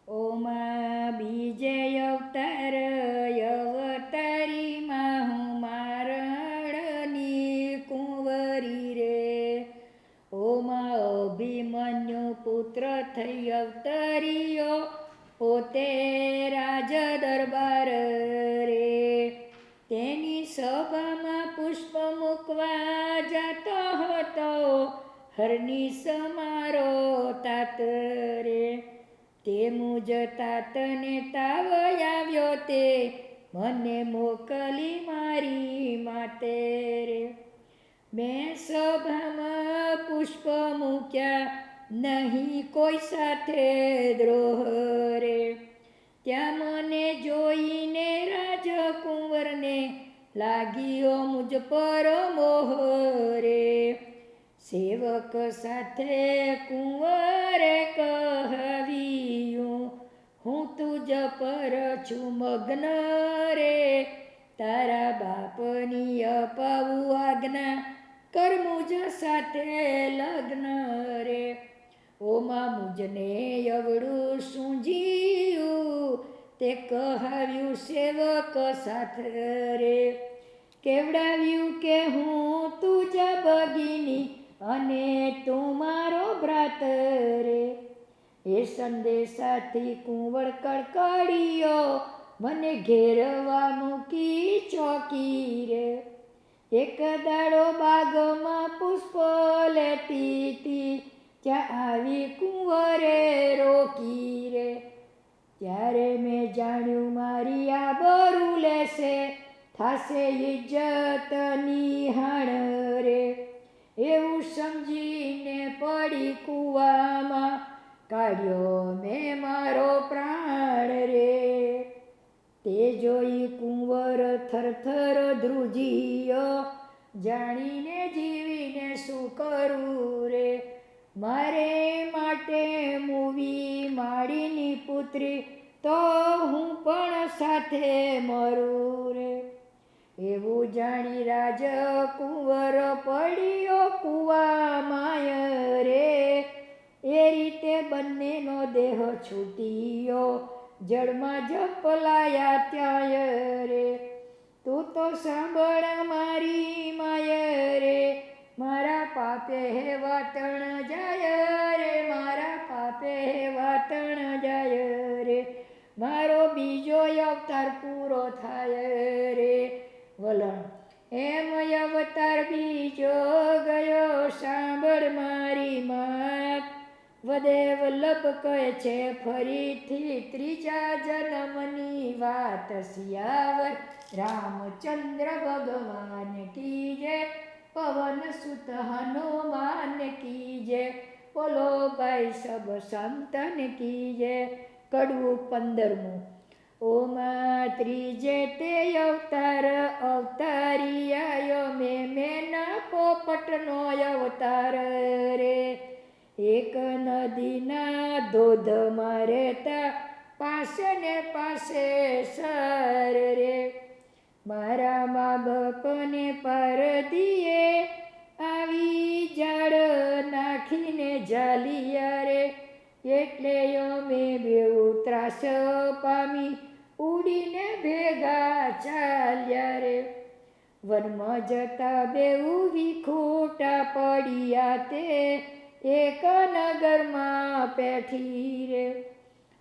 ઓમાં બીજે અવતાર અવતારીમાં હું મારણની કુંવરી રે. ઓમાં અભિમન્યુ પુત્ર થઈ અવતર્યો પોતે રાજ દરબાર રે. તેની સભામાં પુષ્પ મૂકવા જતો હતો હરની સમારો તાત રે. તે મુજ તાતને તાવ આવ્યો તે મને મોકલી મારી માતે રે. મેં સભામાં પુષ્પ મૂક્યા નહીં કોઈ સાથે દ્રોહ રે. ત્યાં મને જોઈને રાજકુંવરને લાગ્યો મુજ પર મોહ રે. સેવક સાથે કુંવરે કહાવ્યું હું તુજ પર છું મગ્ન રે. તારા બાપની અપાવું આજ્ઞા કર મુજ સાથે લગ્ન રે. ઓમાં મુજને અવળું સૂંઝ્યું તે કહાવ્યું સેવક સાથે રે. કેવડાવ્યું કે હું તુજ ભગિની અને તું મારો ભ્રાત રે. એ સંદેશાથી કુંવર કડકડિયો મને ઘેરવા મૂકી ચોકી રે. એક દાડો બાગમાં પુષ્પ લેતી તી ત્યાં આવી કુંવરે રોકી રે. ત્યારે મેં જાણ્યું મારી આબરૂ લેશે થાશે ઇજ્જત નિહાણ રે. એવું સમજીને પડી કૂવામાં કાઢ્યો મેં મારો પ્રાણ રે. તે જોઈ કુંવર થરથર ધ્રુજ્યો જાણીને જીવીને શું કરું રે. મારે માટે મૂવી માળીની પુત્રી તો હું પણ સાથે મરું રે. એવું જાણી રાજકુંવર પડ્યો કૂવામાં રે. એ રીતે બંનેનો દેહ છૂટ્યો જળમાં ઝપલાયા ત્યાં રે. તું તો સાંભળ મારી માય રે મારા પાપે વાતણ જાય રે. મારા પાપે વાતણ જાય રે. મારો બીજો અવતાર પૂરો થાય રે. વલણ એમ અવતાર બીજો ગયો સાંભળ મારી માત. વદે વલ્લભ કહે છે ફરીથી ત્રીજા જન્મની વાત. સિયાવર રામચંદ્ર ભગવાન કી જય. પવન સુત હનુમાન કી જય. બોલો ભાઈ સબ સંતન કી જય. કડવું 15મું. ઓમાં ત્રીજે તે અવતાર અવતારી આયો મેના પોપટનો અવતાર રે. એક નદીના ધોધમાં રહેતા પાસે ને પાસે સર રે. મારા મા બાપને પારદીએ આવી ઝાડ નાખીને ઝાલિયા રે. એટલે અમે બેઉ ત્રાસ પામી ઉડીને ભેગા ચાલ્યા રે. વનમાં જતા બેઉ વિખૂટા પડ્યા તે એક નગરમાં પેઠી રે.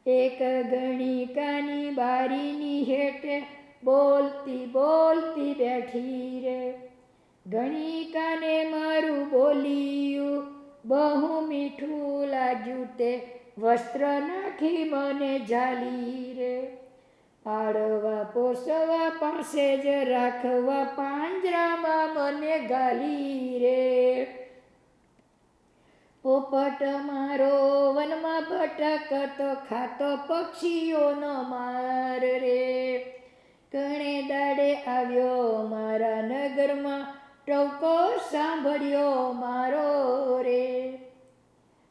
એક ગણિકાની બારીની હેઠે બોલતી બોલતી બેઠી રે. ગણિકાને મારું બોલ્યું બહુ મીઠું લાગ્યું તે વસ્ત્ર નાખી મને ઝાલી રે. પાડવા પોસવા પાસે જ રાખવા પાંજરામાં મને ગાલી રે. પોપટ મારો વનમાં ભટકતો ખાતો પક્ષીઓનો માર રે. ઘણે દાડે આવ્યો મારા નગરમાં ટવકો સાંભળ્યો મારો રે.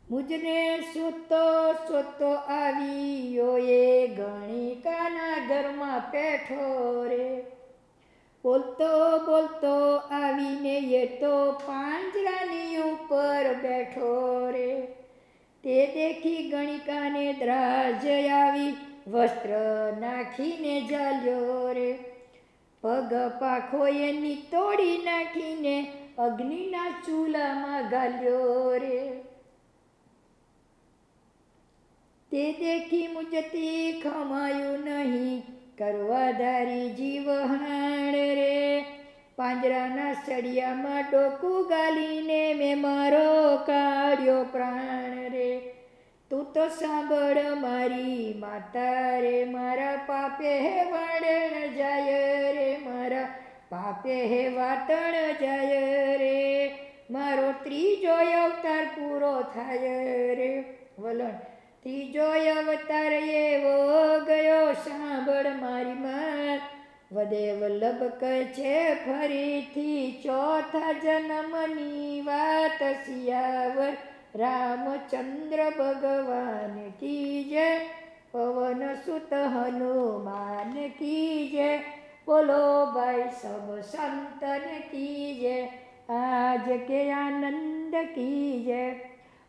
મુજને શોધતો શોધતો આવ્યો એ ગણિકાના ઘરમાં પેઠો રે. બોલતો બોલતો આવીને એ તો પાંજરાની ઉપર બેઠો રે. તે દેખી ગણિકાને દ્રાજ આવી, વસ્ત્ર નાખીને જાલ્યો રે. પગ પાખો એની તોડી નાખીને અગ્નિના ચૂલામાં ગાલ્યો રે. તે દેખી મુજતી ખમાયું નહીં, કરવા ધારી જીવ હાણ રે. પાંજરાના સળિયામાં ડોકું ગાલીને મેં મારો કાઢ્યો પ્રાણ રે. તું તો સાંભળ મારી માતા રે, મારા પાપે હે વાડણ જાય રે, મારા પાપે હે વાતણ જાય રે. મારો ત્રીજો અવતાર પૂરો થાય રે. વલણ ત્રીજો અવતાર એવો ગયો, સાંભળ મારી માત. વદે વલ્લભ કહે છે ફરીથી ચોથા જન્મની વાત. સિયાવર રામચંદ્ર ભગવાન કી જય, પવન સુત હનુમાન કી જય. બોલો ભાઈ સબ સંતન કી જય, આજ કે આનંદ કી જય.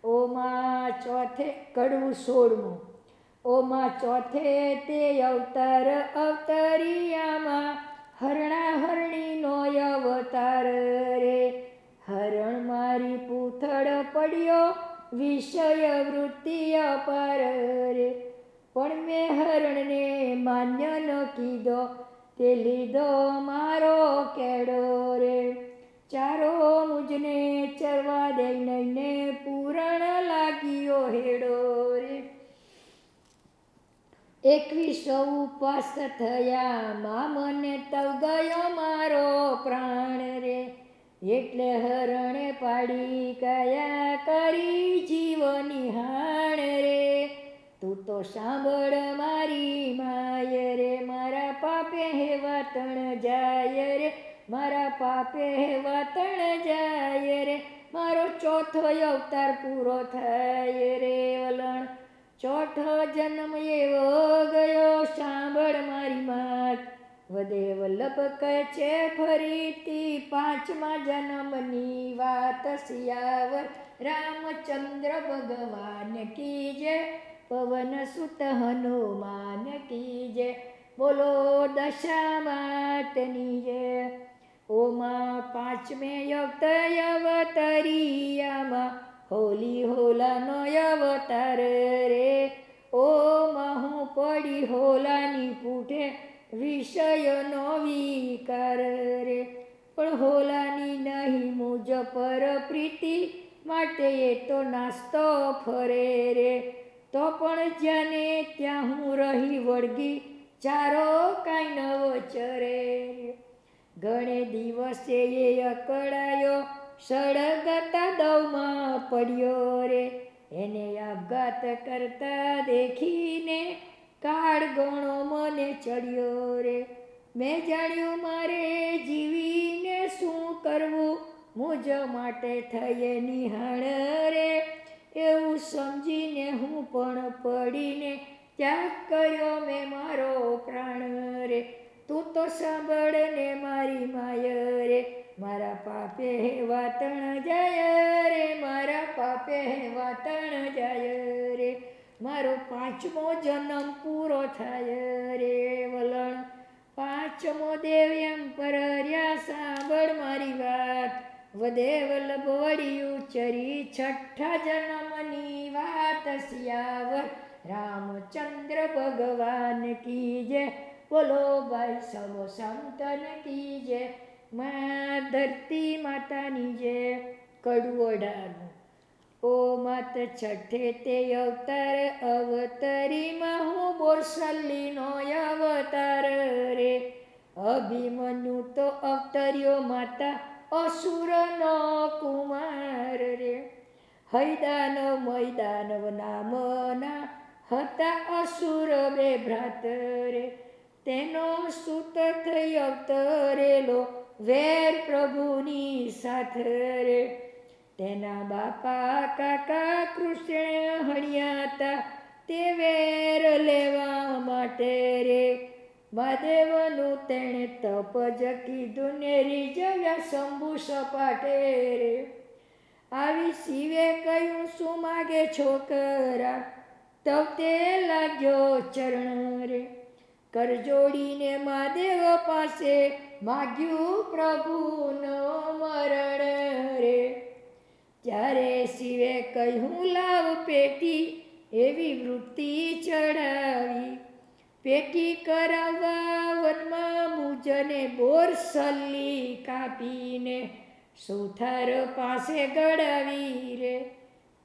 ઓમાં ચોથે કડવું 16મું. ઓમાં ચોથે તે અવતાર અવતરિયામાં, હરણા હરણીનો અવતાર રે. હરણ મારી પૂંથળ પડ્યો, વિષય વૃત્તિ અપાર રે. પણ મેં હરણને માન્ય ન કીધો, તે લીધો મારો કેડો રે. ચારો મુજને ચરવા દે નઈને, પૂરણ લાગ્યો હેડો રે. 21 ઉપવાસ થયા, માં મને તવ ગયો મારો પ્રાણ રે. એટલે હરણે પાડી કયા કરી જીવની હાણ રે. તું તો સાંભળ મારી માય રે, મારા પાપે હે વાતણ જાય રે, મારા પાપે હે વાતણ જાય રે. મારો ચોથો અવતાર પૂરો થાય રે. વલણ ચોથો જન્મ એવો ગયો, સાંભળ મારી માત. વદે વલ્લભ કહે છે ફરીથી પાંચમા જન્મની વાત. સિયાવર રામચંદ્ર ભગવાન કી જય, પવન સુત હનુમાન કી જય. બોલો દશા માતની જય. ઓમાં પાંચમે અવતરિયામાં, હોલી હોલાનો અવતાર રે. ઓમાં હું પડી હોલાની પૂઠે, વિષયનો વિકાર રે. પણ હોલાની નહીં મુજ પર પ્રીતિ, માટે એ તો નાસ્તો ફરે રે. તો પણ જ્યાંને ત્યાં હું રહી વળગી, ચારો કાંઈ નવો ચરે. ઘણે દિવસે એ અકળાયો, સળગતા દવમાં પડ્યો રે. એને આપઘાત કરતા દેખીને, કાળ ગણો મને ચડ્યો રે. મેં જાણ્યું મારે જીવીને શું કરવું, મુજ માટે થયે નિહાળ રે. એવું સમજીને હું પણ પડીને, ત્યાગ કર્યો મેં મારો પ્રાણ રે. તું તો સાંભળ ને મારી માય રે, મારા પાપે હે વાતણ જાય રે, મારા પાપે હે વાતણ જાય રે. મારો પાંચમો જન્મ પૂરો થાય રે. વલણ પાંચમો દેવ એમ પરર્યા, સાંભળ મારી વાત. વદે વલ્લભ વળ્યું ચરી છઠ્ઠા જન્મની વાત. સિયાવર રામચંદ્ર ભગવાન કી જય. બોલો ભાઈ સબ સંતન કી જય. માં ધરતી માતાની જય. કડવું 18મું. ઓ માત છઠ્ઠે તે અવતાર અવતરીમાં, હું બોરસલ્લીનો અવતાર રે. અભિમન્યુ તો અવતર્યો માતા, અસુરનો કુમાર રે. હૈદાનવ મૈદાનવ નામના હતા, અસુર બે ભ્રાત રે. તેનો સુત થઈ અવતરેલો, વેર પ્રભુની સાથ રે. તેના બાપા કાકા કૃષ્ણ હણ્યા હતા, તે વેર લેવા માટે રે. મહાદેવનું તેણે તપ જ કીધું ને, રીઝવ્યા શંભુ સપાટે રે. આવી શિવે કહ્યું, શું માગે છોકરા? તવ તે લાગ્યો ચરણ રે. કર જોડીને મહાદેવ પાસે માગ્યું પ્રભુનો મરણ રે. ત્યારે શિવે કહ્યું, લાવ પેટી, એવી વૃત્તિ ચડાવી. પેટી કરાવવા વનમાં મુજને બોરસલ્લી કાપીને સુથાર પાસે ગળાવી રે.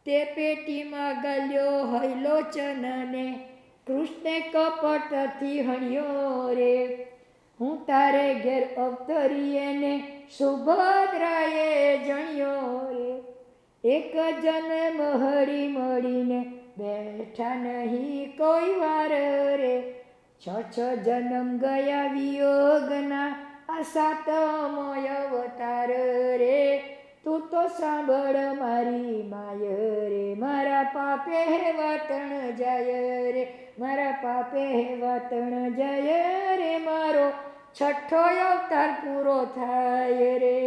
તે પેટીમાં ગાલ્યો હૈલોચનને કૃષ્ણે કપટથી હણ્યો રે. હું તારે ઘેર અવતરીએ ને સુભદ્રાએ જણ્યો રે. એક જન્મ હળી મળીને બેઠા નહીં કોઈ વાર રે. 6 જન્મ ગયા વિયોગના, આ 7મો અવતાર રે. તું તો સાંભળ મારી માય રે. મારા પાપે વાતણ જાય રે. મારા પાપે વાતણ જાય રે. મારો 6થો અવતાર પૂરો થાય રે.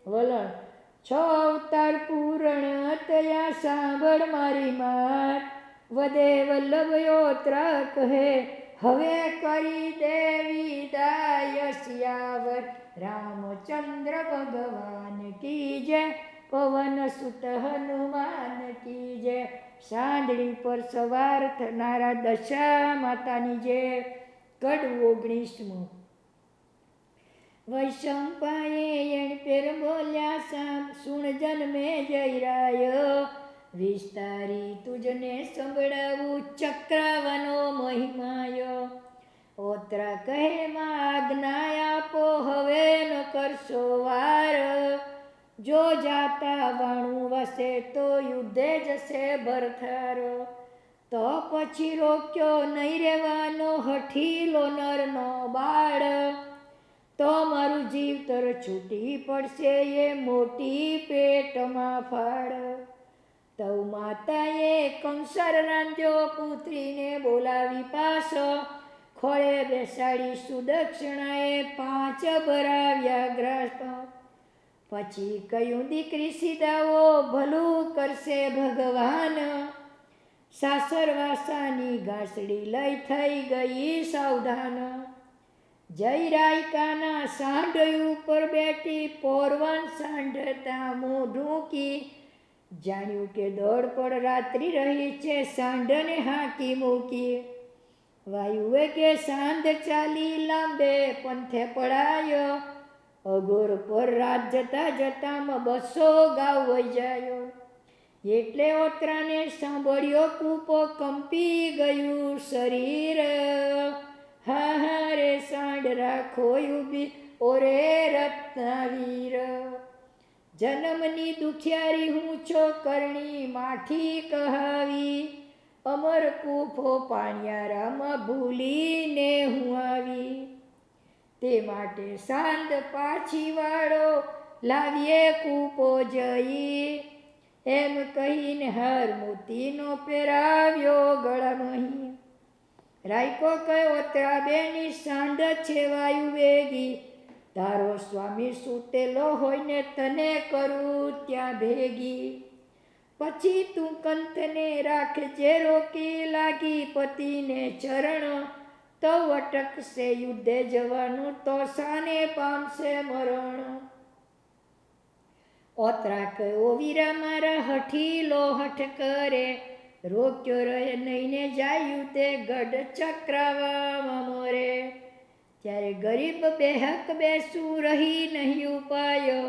વલણ 6 અવતાર પૂર્ણ તયા સાંભળ મારી માત. વદે વલ્લભ યોત્રા કહે, હવે કરી દેવી દાય સિયાવર. રામચંદ્ર ભગવાન કી જય, પવન સુત હનુમાન કી જય. સાંદડી પર સવાર થનારા દશા માતાની જય. કડવું 19. વૈશંપાએ એણ પેર બોલ્યા, સામ સુણ જન્મે જયરાય. વિસ્તારી તુજને સંભળાવું ચક્રાવાનો મહિમાય. ઓત્રા કહે, માં આજ્ઞા આપો, હવે ન કરશો વાર. જો જાતા વાણું વસે તો યુદ્ધે જશે ભરથાર. તો પછી રોક્યો નહીં રહેવાનો હઠીલો નરનો બાળ. તો મારું જીવતર છૂટી પડશે એ મોટી પેટમાં ફાળ. તવ માતાએ કંસર રાંધ્યો, પુત્રીને બોલાવી પાસો. ખોળે બેસાડી સુદક્ષિણાએ 5 ભરાવ્યા ગ્રાસ. પછી કહ્યું, દીકરી સીધાવો, ભલું કરશે ભગવાન. સાસરવાસાની ઘાસડી લઈ થઈ ગઈ સાવધાન. જયરાયકાના સાંઢ ઉપર બેઠી, પોરવાન સાંઢતા મોઢું કી. જાણ્યું કે દોડપડ રાત્રિ રહી છે, સાંઢને હાંકી મૂકી. વાયુએ કે સાંધ ચાલી લાંબે પંથે પડાયો. અઘોર પર રાત જતા જતામાં 200 ગાઉ વહી જાયો. એટલે ઓતરાને સાંભળ્યો કૂપો, કંપી ગયું શરીર. હા હા રે સાંઢ રાખો ઊભી, ઓરે રત્નાવીર. જન્મની દુખિયારી હું છો, કરણી માઠી કહાવી. અમર કૂફો પાણિયારામાં ભૂલીને હું આવી. તે માટે સાંદ પાછી વાળો, લાવીએ કૂપો જઈ. એમ કહીને હાર મોતીનો પહેરાવ્યો ગળામાં. રાયકો કયો, ઓતરા બેની સાંડ છે વાયુ વેગી. તારો સ્વામી સૂતેલો હોય ને તને કરું ત્યાં ભેગી. પછી તું કંથને રાખજે રોકી, લાગી પતિને ચરણ. તો અટકશે યુદ્ધે જવાનું, તો સાને પામશે મરણ. ઓતરા કયો, વીરા મારા હઠીલો હઠ કરે. રોક્યો રહે નહીં ને જાયું તે ગઢ ચક્રાવામાં મોરે. ત્યારે ગરીબ બેહક બેસું રહી નહીં ઉપાય.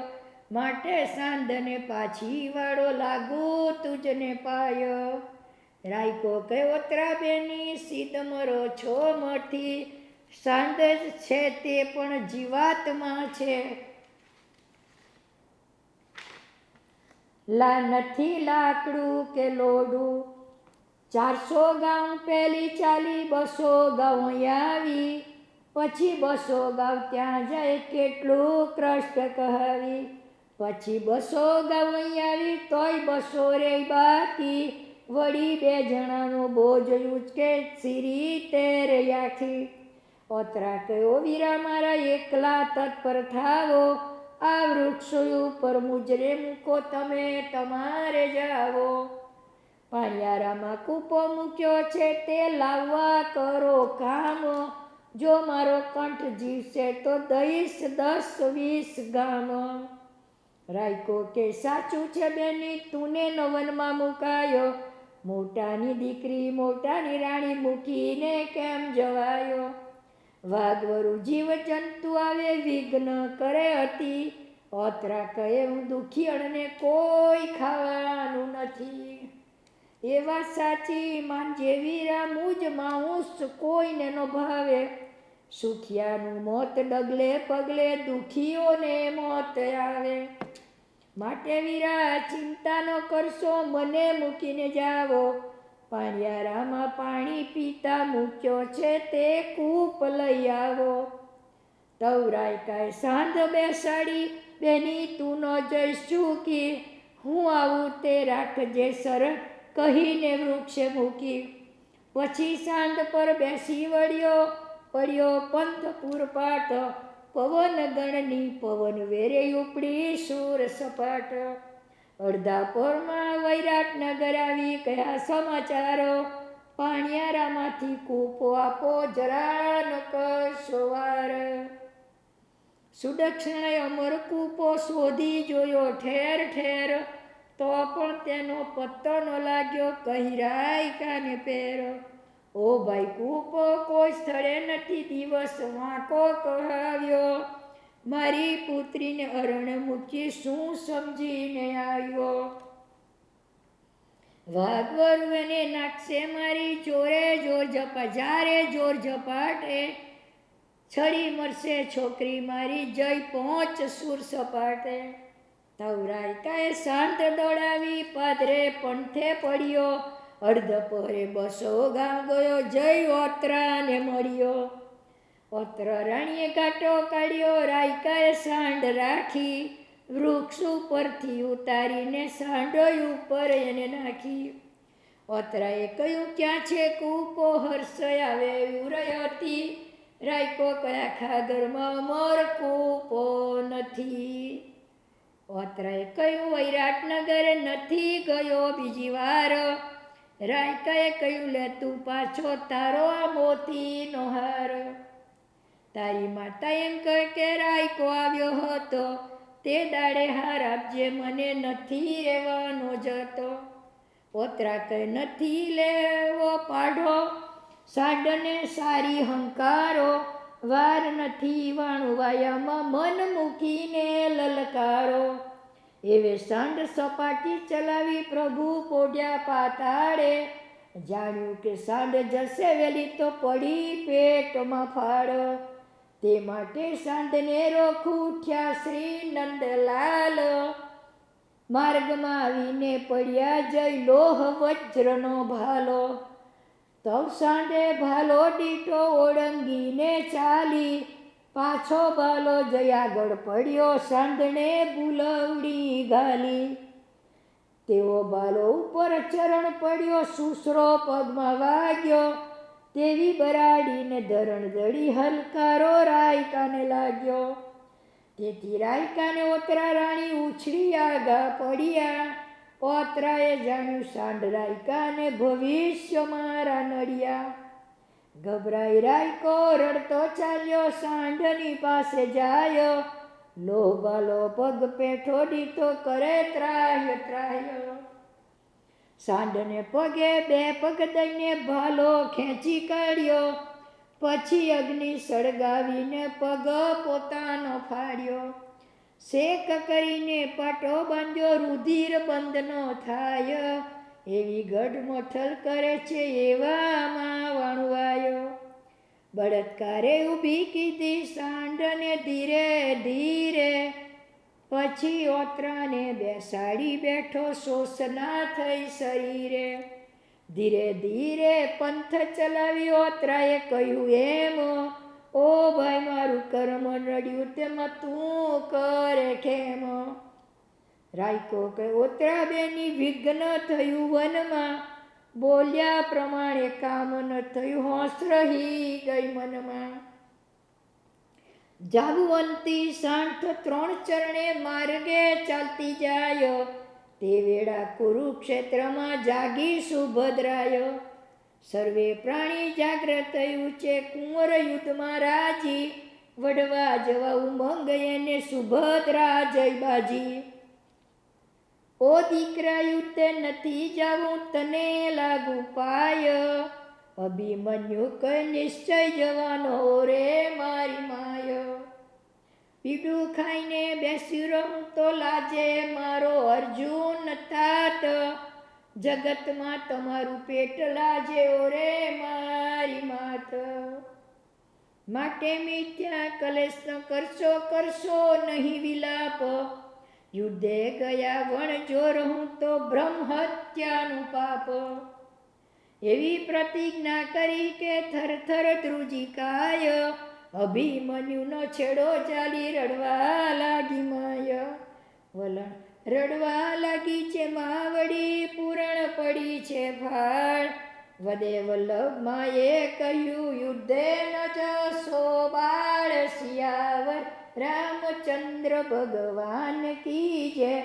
માટે સાંધને પાછી વાળો, લાગુ તુજને પાય. રાયકો કયો, ઓતરા બેની સીધ મરો છો મઠી. સાંધ છે તે પણ જીવાત્મા છે. નથી લાકડું કે લોડું. 400 ગાઉ પેલી ચાલી, 200 ગાઉ આવી. પછી 200 ગાઉ ત્યાં જાય, કેટલું કષ્ટ કહાવી. પછી 200 ગાઉ આવી, તોય 200 રે બાકી. વળી 2 જણાનો બોજ ઉચકે, સીરી તેર આખી. ઓતરા કયો, વીરા મારા એકલા તત્પર થાવો. આ વૃક્ષ ઉપર મુજરે મૂકો તમે તમારે જાવો. પાણિયારામાં કૂપો મૂક્યો છે તે લાવવા કરો કામ. જો મારો કંઠ જીવશે તો દઈશ 10-20 ગામ. રાયકો કે સાચું છે બેની તુને નવનમાં મુકાયો. મોટાની દીકરી મોટાની રાણી મૂકીને કેમ જવાયો. વાઘવરું જીવજંતુ આવે વિઘ્ન કરે હતી. ઓતરા કહે હું દુખિયણને કોઈ ખાવાનું નથી. એ વાત સાચી માનજે વીરા મુજ માઉસ કોઈને ન ભાવે. સુખિયાનું મોત ડગલે પગલે દુખીઓને મોત આવે. માટે વીરા ચિંતા ન કરશો મને મૂકીને જાવો. પાણિયારામાં પાણી પીતા મૂક્યો છે તે કૂપ લઈ આવો. તવરાયકાએ સાંધ બેસાડી બેની તું ન જઈશ ચૂકી. હું આવું તે રાખજે સર કહીને વૃક્ષે મૂકી. પછી સાંધ પર બેસી વળ્યો પડ્યો પંથ પૂરપાટ. પવન ગણની પવન વેરે ઉપડી સૂર સપાટ. અડધા પોરમાં વૈરાટનગર આવી કયા સમાચારો. પાણિયારામાંથી કૂપો આપો જરા ન કરશો વાર. સુદક્ષિણાએ અમર કૂપો શોધી જોયો ઠેર ઠેર. તો પણ તેનો પત્તો ન લાગ્યો કહી રાયકાને પેર. ઓ ભાઈ કૂપો કોઈ સ્થળે નથી દિવસ વાંકો કહાવ્યો. મારી પુત્રીને અરણ મૂકી શું સમજીને આવ્યો. વાઘવરું એને નાખશે મારી જોરે જોર ઝપા. જ્યારે જોર ઝપાટે છડી મરશે છોકરી મારી જય પહોંચ સુર સપાટે. તવરાયકાએ શાંત દોડાવી પાદરે પંથે પડ્યો. અડધ પહરે 200 ગામ ગયો જય ઓતરાને મળ્યો. ઓત્ર રાણીએ ગાંટો કાઢ્યો રાયકાએ સાંડ રાખી. વૃક્ષ ઉપરથી ઉતારીને સાંડો ઉપર એને નાખી. ઓતરાએ કહ્યું ક્યાં છે કૂપો હર્ષ આવે ઉરયતી. રાયકો કયા ખાગરમાં અમર કૂપો નથી. ઓતરાએ કહ્યું વૈરાટનગર નથી ગયો બીજી વાર. રાયકાએ કહ્યું લે તું પાછો તારો આ મોતીનો હાર. તારી માતા એમ કહે કે રાયકો આવ્યો હતો તે દાડે હાર આપજે મને નથી રહેવાનો જતો. ઓતરા કહે નથી લેવો પાઢો સાડને સારી હંકારો. વાર નથી વાણું વાયામાં મન મૂકીને લલકારો. એવે સાંડ સપાટી ચલાવી પ્રભુ પોઢ્યા પાતાળે. જાણ્યું કે સાંડ જશે વેલી તો પડી પેટમાં ફાળ. તે માટે સાંડને રોખું ઉઠ્યા શ્રી નંદલાલ. માર્ગમાં આવીને પડ્યા જય લોહ વજ્રનો ભાલો. તવ સાંડે ભાલો દીઠો ઓળંગીને ચાલી. પાછો ભાલો જઈ આગળ પડ્યો સાંડને બુલવડી ઘાલી. તેવો ભાલો ઉપર ચરણ પડ્યો સુસરો પગમાં વાગ્યો. તેવી બરાડીને ધરણ દડી હલકારો રાયકાને લાગ્યો. તેથી રાયકાને ઓતરા રાણી ઉછળી આગા પડ્યા. ઓતરાએ જાણ્યું સાંડ રાયકાને ભવિષ્ય મારા નડિયા. ગભરાઈ રાયકો રડતો ચાલ્યો સાંડની પાસે જાય. લોભાલો પગ પેઠો દીઠો કરે ત્રાહ્ય ત્રાહ્ય. સાંડને પગે 2 પગ દઈને ભાલો ખેંચી કાઢ્યો. પછી અગ્નિ સળગાવીને પગ પોતાનો ફાડ્યો. શેક કરીને પાટો બાંધ્યો રુધિર બંધ ન થાય. એવી ગઢમથલ કરે છે એવામાં વણવાયો. બળત્કારે ઊભી કીધી સાંડને ધીરે ધીરે. પછી ઓતરાને બેસાડી બેઠો શોષના થઈ શરીરે. ધીરે ધીરે પંથ ચલાવી ઓતરાએ કહ્યું એમ ઓ ભાઈ મારું કર્મ નડ્યું તેમાં તું કરે કેમ. રાયકો કે ઓતરા બેની વિઘ્ન થયું વનમાં. બોલ્યા પ્રમાણે કામ ન થયું હોંશ રહી ગઈ મનમાં. જાબુવંતી સાંઠ 3 ચરણે માર્ગે ચાલતી જાય, તે વેળા કુરુક્ષેત્રમાં જાગી સુભદ્રાય. સર્વે પ્રાણી જાગ્રત ઊંચે કુંવર યુદ્ધમાં રાજી, વડવા જવા ઉમંગ એને સુભદ્રા જય બાજી. ઓ દીકરા યુદ્ધે નથી જાવું તને લાગુ પાય, અભિમન્યુ કહે નિશ્ચય જવાનો રે મારી માય. પીડું ખાઈને બેસી રહું તો લાજે મારો અર્જુન થાત, જગતમાં તમારું પેટ લાજે રે મારી માત. માટે મિથ્યા કલેશ ન કરશો નહીં વિલાપ, યુદ્ધે ગયા વણ જો રહું તો બ્રહ્મ હત્યાનું પાપ. એવી પ્રતિજ્ઞા કરી કે થરથર ધ્રુજી કાય, અભિમન્યુનો છેડો ચાલી રડવા લાગી માય. વલણ રડવા લાગી છે માવડી, પૂરણ પડી છે ફાળ. વદે વલ્લભમાં એ કહ્યું યુદ્ધે ન જશો બાળ. સિયાવર રામચંદ્ર ભગવાન કી જય,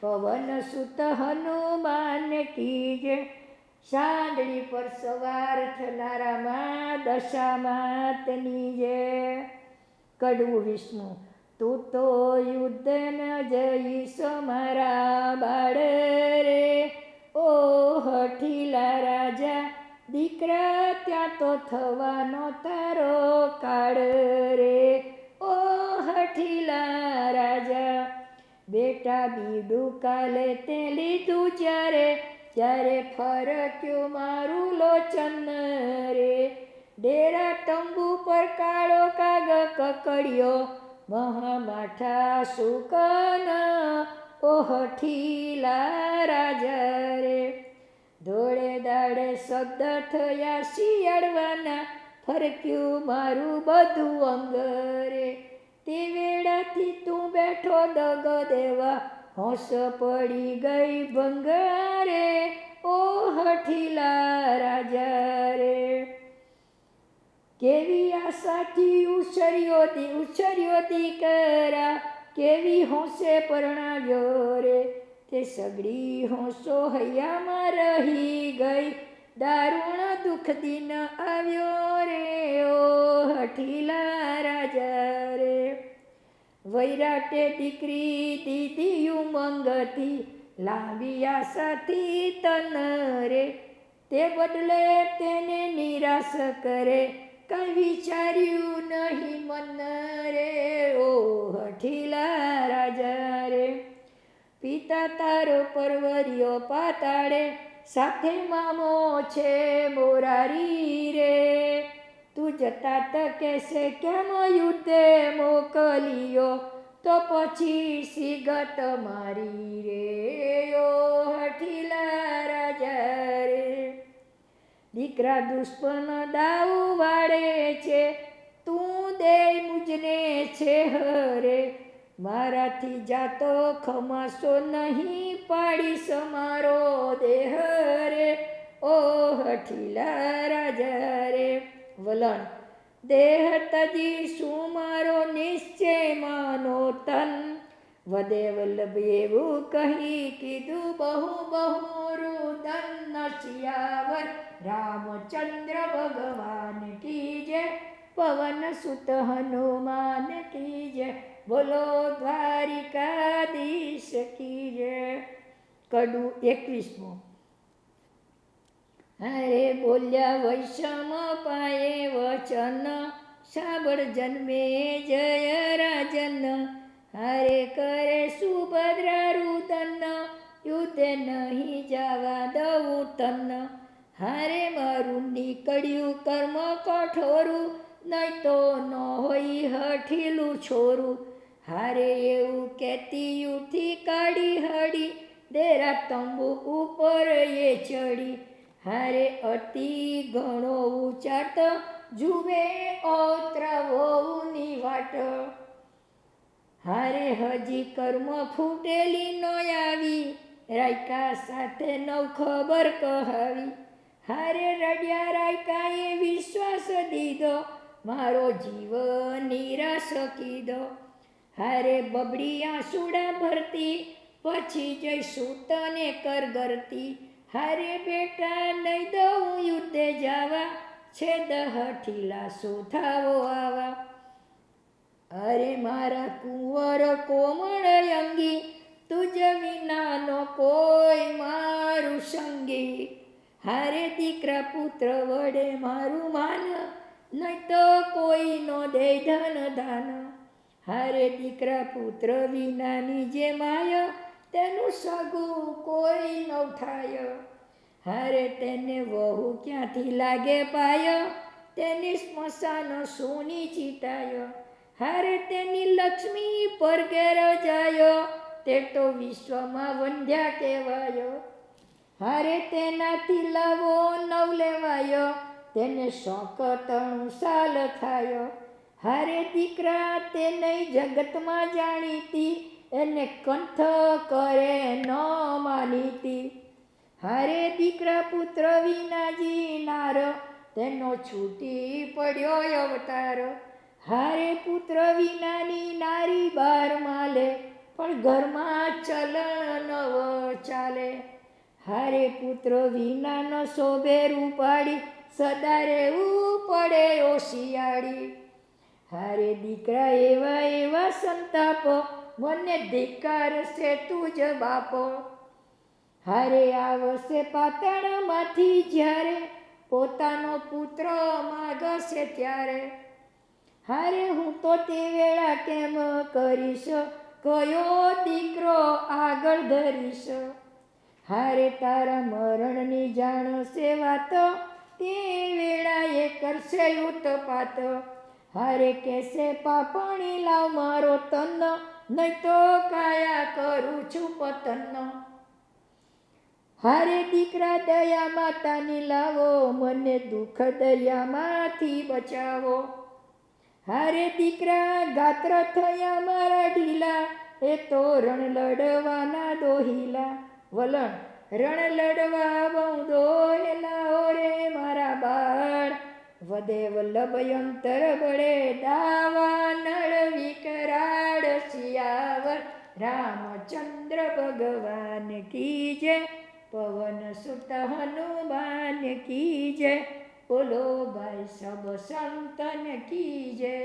પવન સુત હનુમાન કી જય. સાંદડી પર સવાર થનારામાં દશામાતની જય. કડવું વિષ્ણુ તું તો યુદ્ધ ન જઈશ મારા બાળ રે, ઓ હઠીલા રાજા દીકરા ત્યાં તો થવાનો તારો કાળ રે, ઓ હઠીલા રાજા. બેટા બીડું કાલે તે લીધું ત્યારે ફરક્યું મારું લોચન રે. ડેરા તંબુ પર કાળો કાગ કકડ્યો, મહામાઠા સુકન ઓ હઠીલા રાજા રે. ધોળે દાડે શબ્દ થયા શિયાળવાના, ફરક્યું મારું બધું અંગ રે. તે વેળાથી તું બેઠો દગ દેવા, હોશ પડી ગઈ ભંગારે, ઓ હઠીલા રાજા રે. કેવી આશાથી ઉછર્યો દીકરા, કેવી હોંશે પરણાવ્યો રે. તે સગડી હોંશો હૈયામાં રહી ગઈ, દારૂણ દુઃખ દિન આવ્યો રે, ઓ હઠીલા રાજા રે. વૈરાટે દીકરી દીધી ઉમંગથી, લાંબી આશાથી તન રે. તે બદલે તેને નિરાશ કરે, કઈ વિચાર્યું નહીં મન રે, ઓ હઠીલા રાજા રે. પિતા તારો પરવર્યો પાતાળે, સાથે મામો છે મોરારી રે. તું જતા તકે છે કેમ યુદ્ધે મોકલ્યો, તો પછી સિગત મારી રે, ઓ હઠીલા રાજા રે. દીકરા દુશ્મન દાવ વાળે છે, તું દે મુજને છે હરે. મારાથી જાતો ખમાશો નહીં, પાડીશ મારો દેહ રે, ઓ હઠીલા રાજા રે. વલણ દેહ તજી શું મારો નિશ્ચય માનો તન, વદે વલ્લભ એવું કહી કીધું બહુ રુદન. સિયાવર રામચંદ્ર ભગવાન કી જય, પવન સુત હનુમાન કી જય. બોલો દ્વારિકાધીશ કી જય. કડું 21. હારે બોલ્યા વૈષમ પાયે વચન, સાંભળ જન્મે જય રાજન. હારે કરે સુભદ્રા રુદન, યુદ્ધે નહીં જવા દઉં તન. હારે મારું નીકળ્યું કર્મ કઠોરું, નહીં તો ન હોય હઠીલું છોરું. હારે એવું કહેતી યુથી કાઢી હડી, ડેરા તંબુ ઉપર એ ચડી. હારે અતિ ઘણો ઉચાટ, જુએ ઓત્રવોની વાટ. હારે હજી કર્મ ફૂટેલી ન આવી, રાયકા સાથે નવ ખબર કહાવી. હારે રડ્યા રાયકાએ વિશ્વાસ દીધો, મારો જીવ નિરાશ કીધો. હારે બબડી આંસુડા ભરતી, પછી જઈશું તને કરગરતી. હારે બેટા નહીં દઉં યુદ્ધે જાવા, છે દહઠીલા સોથાવો આવા. અરે મારા કુંવર કોમળ અંગી, તુજ વિનાનો કોઈ મારું સંગી. હારે દીકરા પુત્ર વડે મારું માન, નહીં તો કોઈ નો દે ધન દાન. હારે દીકરા પુત્ર વિનાની જે માય, તેનું સગું કોઈ ન થાય. હારે તેને વહુ ક્યાંથી લાગે પાય, તેની સ્મશાન સોની ચિતાય. હારે તેની લક્ષ્મી પરઘેર જાય, તે તો વિશ્વમાં વંધ્યા કહેવાય. હારે તેનાથી લાવો નવ લેવાય, તેને 193 સાલ થાય. હારે દીકરા તે નહીં જગતમાં જાણીતી, એને કંથ કરે ન માનીતી. હારે દીકરા પુત્ર વિના જીનાર, તેનો છૂટી પડ્યો અવતાર. હારે પુત્ર વિનાની નારી બાર માલે, પણ ઘરમાં ચલણ નવ ચાલે. હારે પુત્ર વિનાનો શોભે રૂપાળી, સદા રહેવું પડે ઓશિયાળી. હારે દીકરા એવા એવા સંતાપ, મને ધિક્કારશે તું જ બાપ. હારે આવશે પાતાળમાંથી જ્યારે, પોતાનો પુત્ર માગશે ત્યારે. હારે હું તો તે વેળા કેમ કરીશ, કયો દીકરો આગળ ધરીશ. હારે તારા મરણની જાણશે વાત, તે વેળાએ કરશે ઉત્પાત. હારે કહેશે પાપણી લાવ મારો તન, નહીં તો કાયા કરું છું પતન. હારે દીકરા દયા માતાની લાવો, મને દુઃખ દરિયામાંથી બચાવો. હારે દીકરા ગાત્ર થયા મારા ઢીલા, એ તો રણ લડવાના દોહિલા. વલણ રણ લડવા બહુ દોહેલા, ઓરે મારા બાળ. વદે વલ્લભ અંતર બળે, દાવા નળ વિકરાળ સિયાવર. રામચંદ્ર ભગવાન કી જય, પવન સુત હનુમાન કી જય. બોલો ભાઈ સબ સંતન કી જય.